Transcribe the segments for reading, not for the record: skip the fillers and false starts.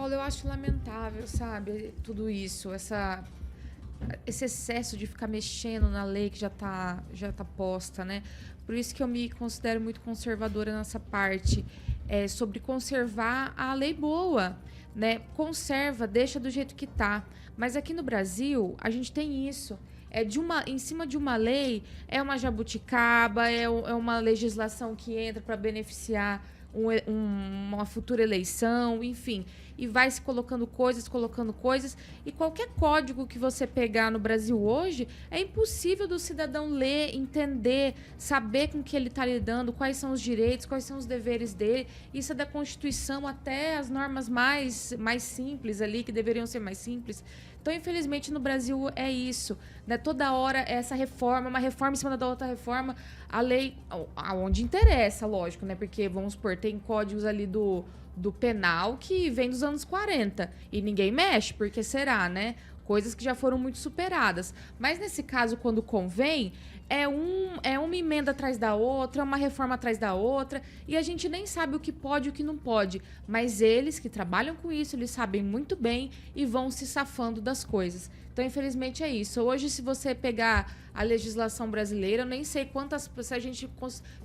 Paulo, eu acho lamentável, sabe? Tudo isso, esse excesso de ficar mexendo na lei que já tá posta, né? Por isso que eu me considero muito conservadora nessa parte, sobre conservar a lei boa, né? Conserva, deixa do jeito que tá. Mas aqui no Brasil, a gente tem isso. Em cima de uma lei, é uma jabuticaba, é uma legislação que entra para beneficiar uma futura eleição, enfim. E vai se colocando coisas. E qualquer código que você pegar no Brasil hoje, é impossível do cidadão ler, entender, saber com que ele está lidando, quais são os direitos, quais são os deveres dele. Isso é da Constituição até as normas mais simples ali, que deveriam ser mais simples. Então, infelizmente, no Brasil é isso, né? Toda hora essa reforma, uma reforma em cima da outra reforma, a lei, aonde interessa, lógico, né? Porque, vamos supor, tem códigos ali do penal que vem dos anos 40 e ninguém mexe, porque será, né? Coisas que já foram muito superadas. Mas, nesse caso, quando convém, é uma emenda atrás da outra, uma reforma atrás da outra, e a gente nem sabe o que pode e o que não pode. Mas eles que trabalham com isso, eles sabem muito bem e vão se safando das coisas. Então, infelizmente, é isso. Hoje, se você pegar a legislação brasileira, eu nem sei se a gente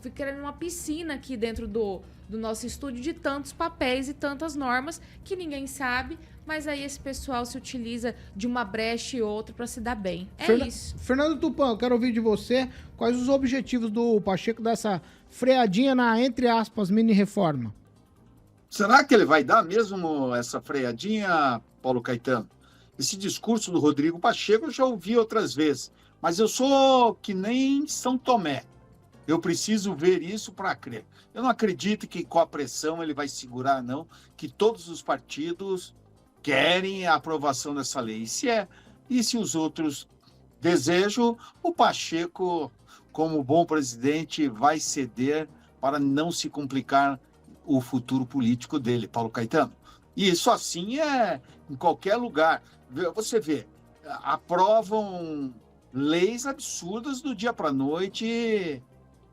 fica querendo uma piscina aqui dentro do nosso estúdio de tantos papéis e tantas normas que ninguém sabe, mas aí esse pessoal se utiliza de uma brecha e outra para se dar bem. Isso. Fernando Tupan, eu quero ouvir de você quais os objetivos do Pacheco dessa freadinha na, entre aspas, mini-reforma. Será que ele vai dar mesmo essa freadinha, Paulo Caetano? Esse discurso do Rodrigo Pacheco eu já ouvi outras vezes, mas eu sou que nem São Tomé. Eu preciso ver isso para crer. Eu não acredito que com a pressão ele vai segurar, não, que todos os partidos querem a aprovação dessa lei. E se os outros desejam, o Pacheco, como bom presidente, vai ceder para não se complicar o futuro político dele, Paulo Caetano. E isso assim é em qualquer lugar. Você vê, aprovam leis absurdas do dia para a noite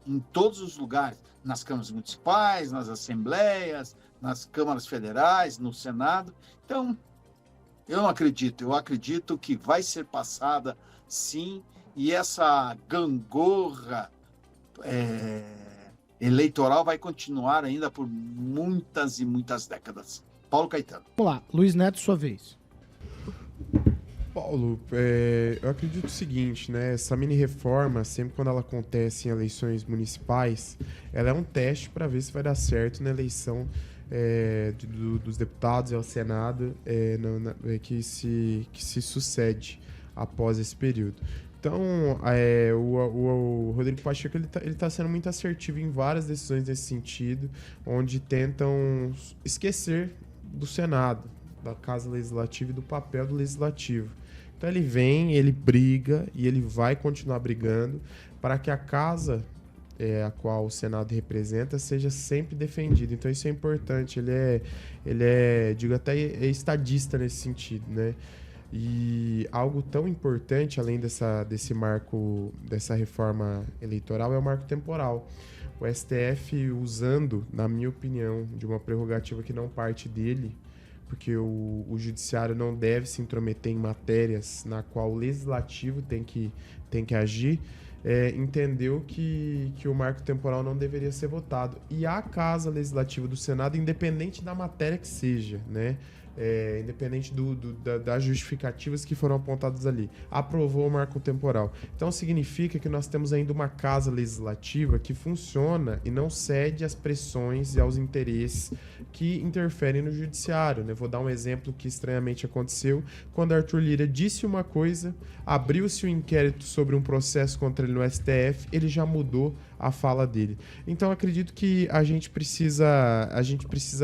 em todos os lugares, nas câmaras municipais, nas assembleias, nas câmaras federais, no Senado. Então, eu não acredito. Eu acredito que vai ser passada, sim, e essa gangorra eleitoral vai continuar ainda por muitas e muitas décadas. Paulo Caetano. Vamos lá, Luiz Neto, sua vez. Paulo, eu acredito o seguinte, né? Essa mini-reforma, sempre quando ela acontece em eleições municipais, ela é um teste para ver se vai dar certo na eleição dos deputados e ao Senado que se sucede após esse período. Então, o Rodrigo Pacheco ele tá sendo muito assertivo em várias decisões nesse sentido, onde tentam esquecer do Senado, da Casa Legislativa e do papel do Legislativo. Então ele vem, ele briga e ele vai continuar brigando para que a casa a qual o Senado representa seja sempre defendida. Então isso é importante, ele é digo até estadista nesse sentido, né? E algo tão importante, além desse marco, dessa reforma eleitoral, é o marco temporal. O STF usando, na minha opinião, de uma prerrogativa que não parte dele, porque o judiciário não deve se intrometer em matérias na qual o legislativo tem que agir, entendeu que o marco temporal não deveria ser votado. E a Casa Legislativa do Senado, independente da matéria que seja, né? Independente das justificativas que foram apontadas ali, aprovou o marco temporal. Então significa que nós temos ainda uma casa legislativa que funciona e não cede às pressões e aos interesses que interferem no judiciário, né? Vou dar um exemplo que estranhamente aconteceu quando Arthur Lira disse uma coisa, abriu-se um inquérito sobre um processo contra ele no STF, ele já mudou a fala dele. Então acredito que a gente precisa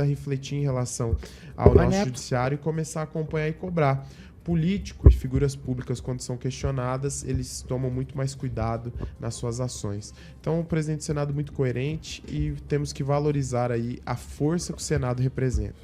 refletir em relação ao nosso judiciário e começar a acompanhar e cobrar. Político e figuras públicas, quando são questionadas, eles tomam muito mais cuidado nas suas ações. Então, o presidente do Senado muito coerente e temos que valorizar aí a força que o Senado representa.